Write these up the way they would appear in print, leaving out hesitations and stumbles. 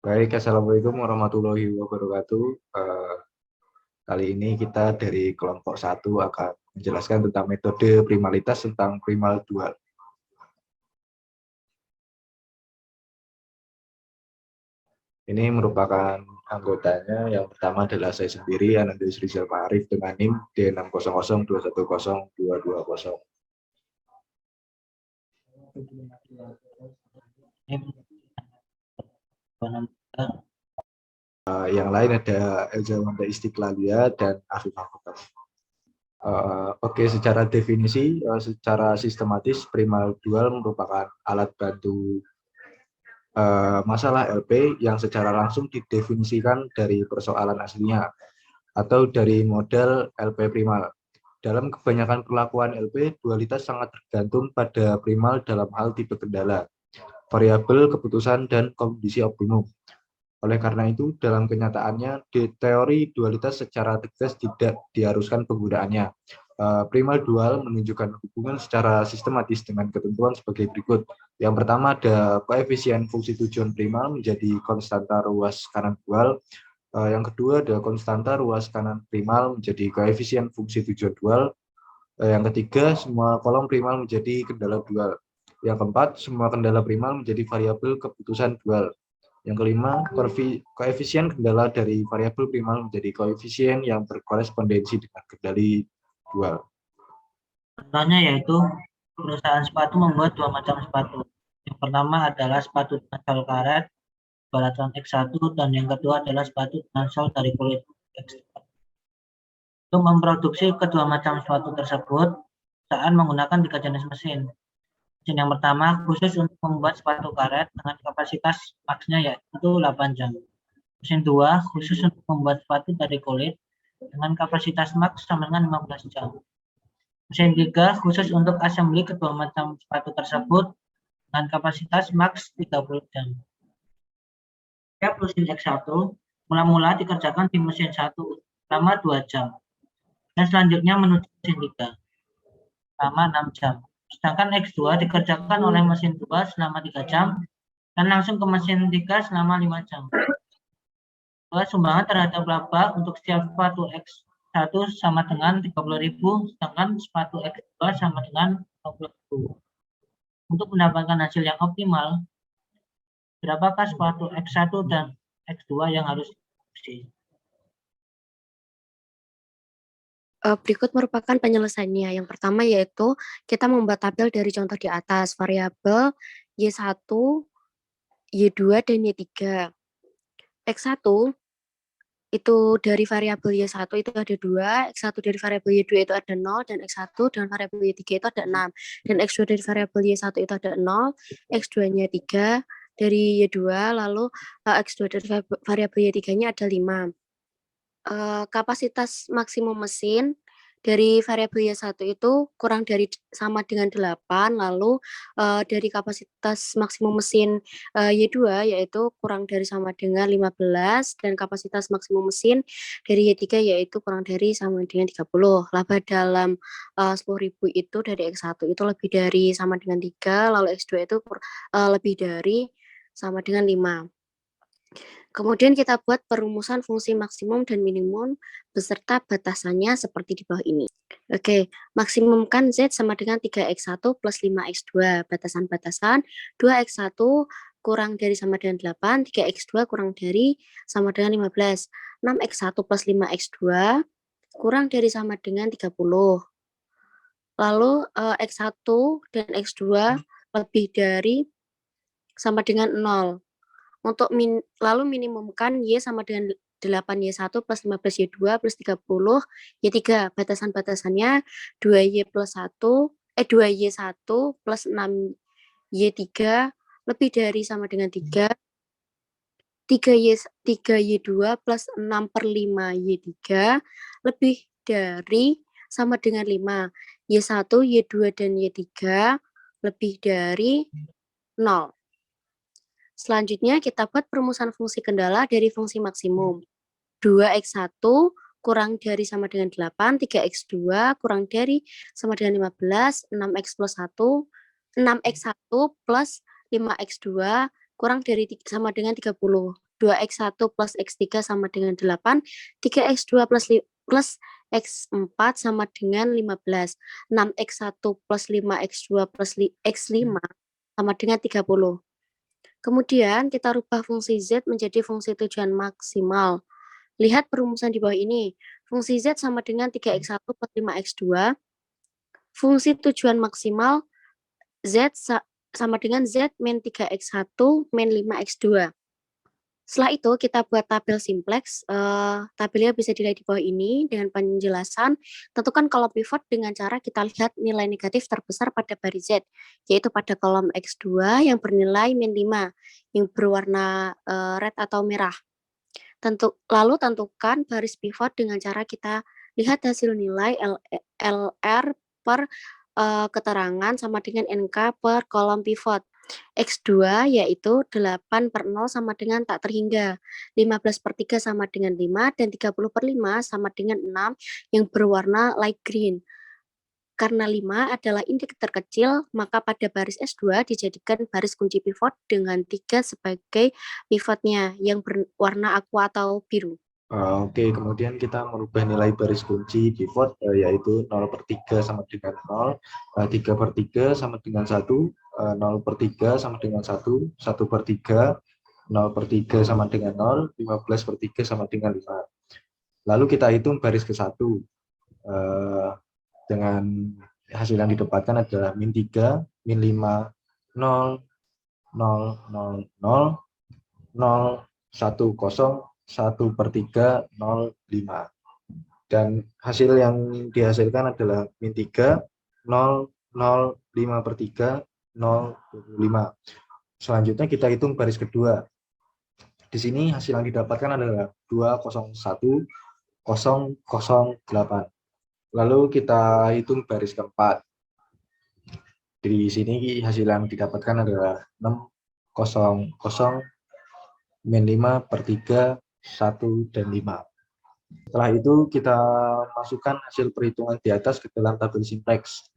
Baik, Assalamualaikum warahmatullahi wabarakatuh. Kali ini kita dari kelompok 1 akan menjelaskan tentang metode primalitas tentang primal dual. Ini merupakan anggotanya. Yang pertama adalah saya sendiri, Anandius Rizal Ma'arif, dengan NIM D600210220. Yang lain ada Elza Wanda Istiqlalia dan Afif Ahmad. Oke, secara definisi, secara sistematis, primal dual merupakan alat bantu masalah LP yang secara langsung didefinisikan dari persoalan aslinya atau dari model LP primal. Dalam kebanyakan perlakuan LP, dualitas sangat tergantung pada primal dalam hal tipe kendala, variabel keputusan, dan kondisi optimum. Oleh karena itu, dalam kenyataannya, di teori dualitas secara tegas tidak diharuskan penggunaannya. Primal dual menunjukkan hubungan secara sistematis dengan ketentuan sebagai berikut. Yang pertama ada koefisien fungsi tujuan primal menjadi konstanta ruas kanan dual. Yang kedua ada konstanta ruas kanan primal menjadi koefisien fungsi tujuan dual. Yang ketiga, semua kolom primal menjadi kendala dual. Yang keempat, semua kendala primal menjadi variabel keputusan dual. Yang kelima, koefisien kendala dari variabel primal menjadi koefisien yang berkorespondensi dengan kendali dual. Contohnya yaitu perusahaan sepatu membuat dua macam sepatu. Yang pertama adalah sepatu dengan sol karet baratan X1 dan yang kedua adalah sepatu dengan sol dari kulit X2. Untuk memproduksi kedua macam sepatu tersebut, perusahaan menggunakan 3 jenis mesin. Mesin yang pertama khusus untuk membuat sepatu karet dengan kapasitas maksnya yaitu 8 jam. Mesin 2 khusus untuk membuat sepatu dari kulit dengan kapasitas maks sama dengan 15 jam. Mesin 3 khusus untuk assembly kedua macam sepatu tersebut dengan kapasitas maks 30 jam. Setiap mesin X1 mula-mula dikerjakan di mesin 1 selama 2 jam. Dan selanjutnya menuju mesin 3 selama 6 jam. Sedangkan X2 dikerjakan oleh mesin 2 selama 3 jam dan langsung ke mesin 3 selama 5 jam. Sumbangan terhadap laba untuk setiap sepatu X1 sama dengan 30.000, sedangkan sepatu X2 sama dengan 20.000. Untuk mendapatkan hasil yang optimal, berapakah sepatu X1 dan X2 yang harus diproduksi? Berikut merupakan penyelesaiannya. Yang pertama yaitu kita membuat tabel dari contoh di atas, variabel Y1, Y2, dan Y3. X1 itu dari variabel Y1 itu ada 2, X1 dari variabel Y2 itu ada 0, dan X1 dan variabel Y3 itu ada 6. Dan X2 dari variabel Y1 itu ada 0, X2-nya 3 dari Y2, lalu X2 dari variabel Y3-nya ada 5. Kapasitas maksimum mesin dari variabel Y1 itu kurang dari sama dengan 8, lalu dari kapasitas maksimum mesin Y2 yaitu kurang dari sama dengan 15, dan kapasitas maksimum mesin dari Y3 yaitu kurang dari sama dengan 30. Laba dalam 10.000 itu dari X1 itu lebih dari sama dengan 3, lalu X2 itu lebih dari sama dengan 5. Kemudian kita buat perumusan fungsi maksimum dan minimum beserta batasannya seperti di bawah ini. Oke, maksimumkan Z sama dengan 3X1 plus 5X2. Batasan-batasan 2X1 kurang dari sama dengan 8, 3X2 kurang dari sama dengan 15. 6X1 plus 5X2 kurang dari sama dengan 30. Lalu X1 dan X2 lebih dari sama dengan 0. Untuk lalu minimumkan Y sama dengan 8Y1 plus 15Y2 plus 30 Y3. Batasan-batasannya 2Y plus 2Y1 plus 6Y3 lebih dari sama dengan 3. 3Y2 plus 6 per 5Y3 lebih dari sama dengan 5. Y1, Y2, dan Y3 lebih dari 0. Selanjutnya kita buat perumusan fungsi kendala dari fungsi maksimum. 2X1 kurang dari sama dengan 8, 3X2 kurang dari sama dengan 15, 6X plus 1, 6X1 plus 5X2 kurang dari sama dengan 30. 2x1 plus x3 sama dengan 8, 3x2 plus x4 sama dengan 15, 6x1 plus 5x2 plus x5 sama dengan 30. Kemudian kita rubah fungsi z menjadi fungsi tujuan maksimal. Lihat perumusan di bawah ini. Fungsi z sama dengan 3x1 plus 5x2. Fungsi tujuan maksimal z sama dengan z min 3x1 min 5x2. Setelah itu kita buat tabel simplex. Tabelnya bisa dilihat di bawah ini dengan penjelasan. Tentukan kolom pivot dengan cara kita lihat nilai negatif terbesar pada baris Z, yaitu pada kolom X2 yang bernilai min 5, yang berwarna red atau merah. Lalu tentukan baris pivot dengan cara kita lihat hasil nilai LR per keterangan sama dengan NK per kolom pivot. X2 yaitu 8/0 sama dengan tak terhingga, 15/3 sama dengan 5, dan 30/5 sama dengan 6 yang berwarna light green. Karena 5 adalah indikator kecil, maka pada baris S2 dijadikan baris kunci pivot dengan 3 sebagai pivotnya yang berwarna aqua atau biru. Oke, kemudian kita merubah nilai baris kunci pivot, yaitu 0/3 sama dengan 0, 3/3 sama dengan 1, 0/3 sama dengan 1, 1/3, 0/3 sama dengan 0, 15/3 sama dengan 5. Lalu kita hitung baris ke-1. Dengan hasil yang didapatkan adalah min 3, min 5, 0, 0, 0, 0, 0, 1, 0, 1/3, 0, 5. Dan hasil yang dihasilkan adalah min 3, 0, 0, 5/3, 0, 25. Selanjutnya kita hitung baris kedua. Di sini hasil yang didapatkan adalah 201, 008. Lalu kita hitung baris keempat. Di sini hasil yang didapatkan adalah 600, min 5/3, 1, dan 5. Setelah itu kita masukkan hasil perhitungan di atas ke dalam tabel simplex.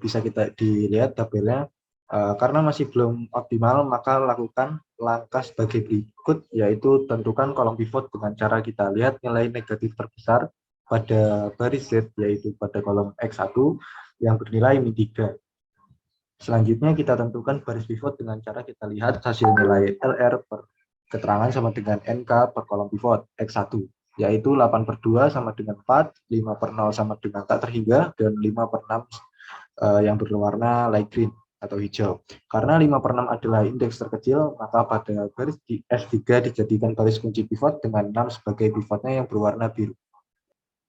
Bisa kita dilihat tabelnya. Karena masih belum optimal, maka lakukan langkah sebagai berikut, yaitu tentukan kolom pivot dengan cara kita lihat nilai negatif terbesar pada baris Z, yaitu pada kolom X1 yang bernilai min 3. Selanjutnya kita tentukan baris pivot dengan cara kita lihat hasil nilai LR per keterangan sama dengan NK per kolom pivot X1, yaitu 8/2 sama dengan 4, 5/0 sama dengan tak terhingga, dan 5/6 yang berwarna light green atau hijau. Karena 5/6 adalah indeks terkecil, maka pada baris di S3 dijadikan baris kunci pivot dengan 6 sebagai pivotnya yang berwarna biru.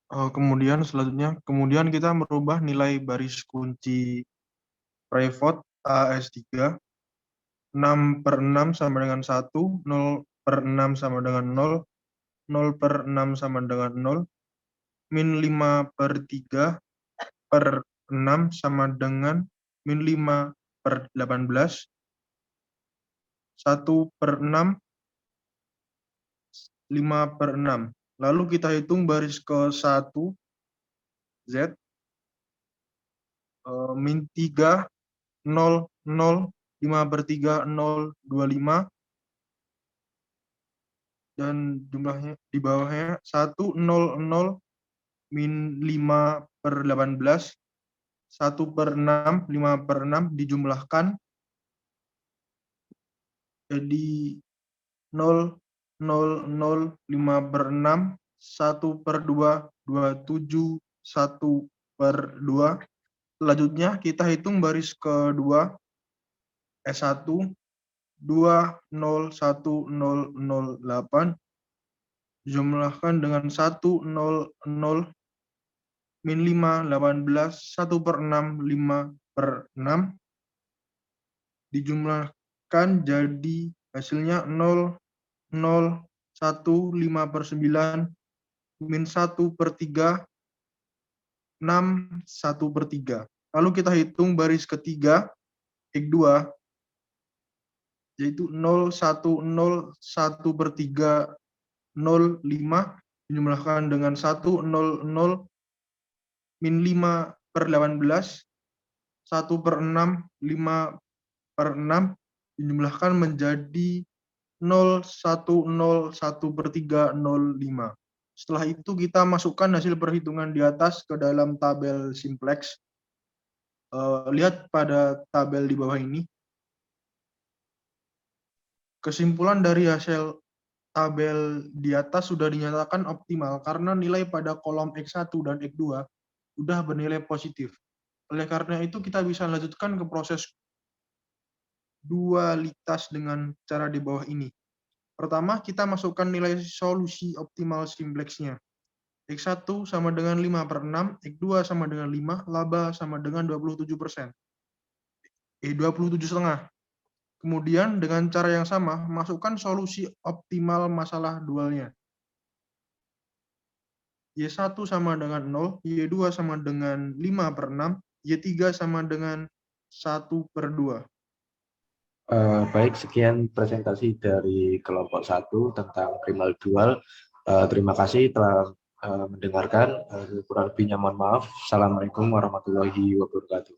Kemudian selanjutnya, kita merubah nilai baris kunci pivot AS3, 6/6 sama dengan 1, 0/6 sama dengan 0, 0/6 sama dengan 0, min 5/3 per 6 sama dengan min 5/18, 1/6, 5/6. Lalu kita hitung baris ke-1 Z, min 3, 0, 0, 5/3, 0, 25, dan jumlahnya di bawahnya 1, 0, 0, min 5/18, 1/6, 5/6 dijumlahkan jadi 0, 0, 0, 5/6, 1/2, 27, 1/2. Selanjutnya kita hitung baris kedua S1, 201,008 dijumlahkan dengan 100 min 5, 18, 1/6, 5/6 dijumlahkan jadi hasilnya 0, 0, 1, 5/9 min 1/3, 6, 1/3. Lalu kita hitung baris ketiga X2 yaitu 0, 1, 0, 1/3, 0, 5 dijumlahkan dengan 1, 0, 0 min 5/18, 1/6, 5/6 dijumlahkan menjadi 0,101/3 Setelah itu kita masukkan hasil perhitungan di atas ke dalam tabel simplex. Lihat pada tabel di bawah ini. Kesimpulan dari hasil tabel di atas sudah dinyatakan optimal karena nilai pada kolom X1 dan X2 sudah bernilai positif. Oleh karena itu kita bisa lanjutkan ke proses dualitas dengan cara di bawah ini. Pertama, kita masukkan nilai solusi optimal simplexnya. X1 sama dengan 5/6, X2 sama dengan 5, laba sama dengan 27%. 27,5. Kemudian dengan cara yang sama, masukkan solusi optimal masalah dualnya. Y1 sama dengan 0, Y2 sama dengan 5/6, Y3 sama dengan 1/2. Baik, sekian presentasi dari kelompok 1 tentang primal dual. Terima kasih telah mendengarkan. Kurang lebihnya mohon maaf. Assalamualaikum warahmatullahi wabarakatuh.